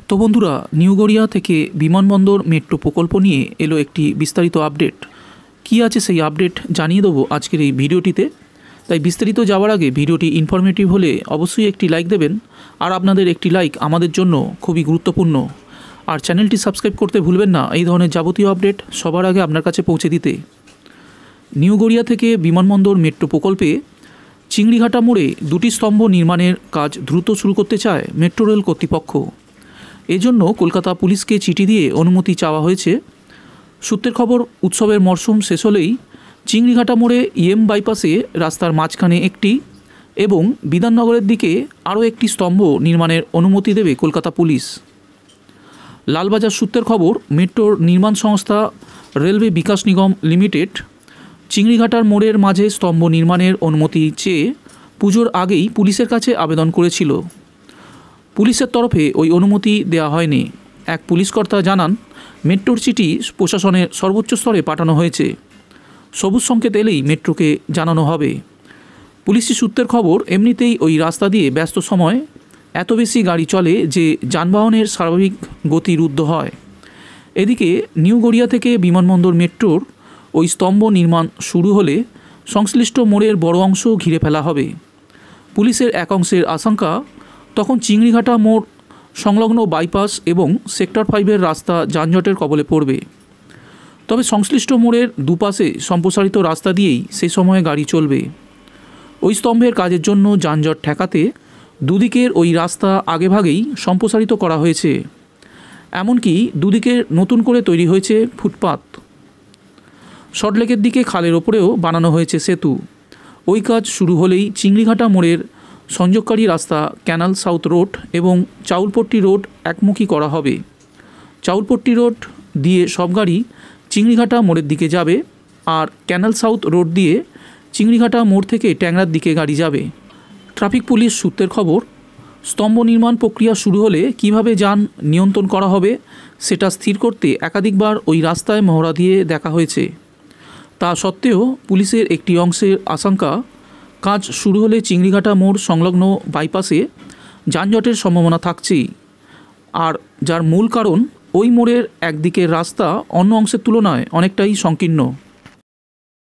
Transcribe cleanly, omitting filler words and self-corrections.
তো বন্ধুরা, নিউ গড়িয়া থেকে বিমানবন্দর মেট্রো প্রকল্প নিয়ে এলো একটি বিস্তারিত আপডেট। কি আছে সেই আপডেট জানিয়ে দেবো আজকের এই ভিডিওটিতে। তাই বিস্তারিত যাওয়ার আগে ভিডিওটি ইনফরমেটিভ হলে অবশ্যই একটি লাইক দেবেন, আর আপনাদের একটি লাইক আমাদের জন্য খুবই গুরুত্বপূর্ণ। আর চ্যানেলটি সাবস্ক্রাইব করতে ভুলবেন না এই ধরনের যাবতীয় আপডেট সবার আগে আপনার কাছে পৌঁছে দিতে। নিউ গড়িয়া থেকে বিমানবন্দর মেট্রো প্রকল্পে চিংড়িঘাটা মোড়ে দুটি স্তম্ভ নির্মাণের কাজ দ্রুত শুরু করতে চায় মেট্রো রেল কর্তৃপক্ষ। এজন্য কলকাতা পুলিশকে চিঠি দিয়ে অনুমতি চাওয়া হয়েছে। সূত্রের খবর, উৎসবের মরশুম শেষ হলেই চিংড়িঘাটা মোড়ে বাইপাসে রাস্তার মাঝখানে একটি এবং বিধাননগরের দিকে আরও একটি স্তম্ভ নির্মাণের অনুমতি দেবে কলকাতা পুলিশ। লালবাজার সূত্রের খবর, মেট্রোর নির্মাণ সংস্থা রেলওয়ে বিকাশ নিগম লিমিটেড চিংড়িঘাটার মোড়ের মাঝে স্তম্ভ নির্মাণের অনুমতি চেয়ে পুজোর আগেই পুলিশের কাছে আবেদন করেছিল। পুলিশের তরফে ওই অনুমতি দেওয়া হয়নি। এক পুলিশকর্তা জানান, মেট্রোর চিঠি প্রশাসনের সর্বোচ্চ স্তরে পাঠানো হয়েছে। সবুজ সংকেত এলেই মেট্রোকে জানানো হবে। পুলিশি সূত্রের খবর, এমনিতেই ওই রাস্তা দিয়ে ব্যস্ত সময় এত বেশি গাড়ি চলে যে যানবাহনের স্বাভাবিক গতি রুদ্ধ হয়। এদিকে নিউ গড়িয়া থেকে বিমানবন্দর মেট্রোর ওই স্তম্ভ নির্মাণ শুরু হলে সংশ্লিষ্ট মোড়ের বড় অংশ ঘিরে ফেলা হবে। পুলিশের এক অংশের আশঙ্কা, তখন চিংড়িঘাটা মোড় সংলগ্ন বাইপাস এবং সেক্টর 5-এর রাস্তা যানজটের কবলে পড়বে। তবে সংশ্লিষ্ট মোড়ের দুপাশে সম্প্রসারিত রাস্তা দিয়েই সেই সময়ে গাড়ি চলবে। ওই স্তম্ভের কাজের জন্য যানজট ঠেকাতে দুদিকের ওই রাস্তা আগেভাগেই সম্প্রসারিত করা হয়েছে। এমনকি দুদিকে নতুন করে তৈরি হয়েছে ফুটপাত। সল্টলেকের দিকে খালের ওপরেও বানানো হয়েছে সেতু। ওই কাজ শুরু হলেই চিংড়িঘাটা মোড়ের সংযোগকারী রাস্তা ক্যানাল সাউথ রোড এবং চাউলপট্টি রোড একমুখী করা হবে। চাউলপট্টি রোড দিয়ে সব গাড়ি চিংড়িঘাটা মোড়ের দিকে যাবে, আর ক্যানাল সাউথ রোড দিয়ে চিংড়িঘাটা মোড় থেকে ট্যাংরার দিকে গাড়ি যাবে। ট্রাফিক পুলিশ সূত্রের খবর, স্তম্ভ নির্মাণ প্রক্রিয়া শুরু হলে কিভাবে যান নিয়ন্ত্রণ করা হবে সেটা স্থির করতে একাধিকবার ওই রাস্তায় মহড়া দিয়ে দেখা হয়েছে। তা সত্ত্বেও পুলিশের একটি অংশের আশঙ্কা, কাজ শুরু হলে চিংড়িঘাটা মোড় সংলগ্ন বাইপাসে যানজটের সম্ভাবনা থাকছেই। আর যার মূল কারণ, ওই মোড়ের একদিকের রাস্তা অন্য অংশের তুলনায় অনেকটাই সংকীর্ণ।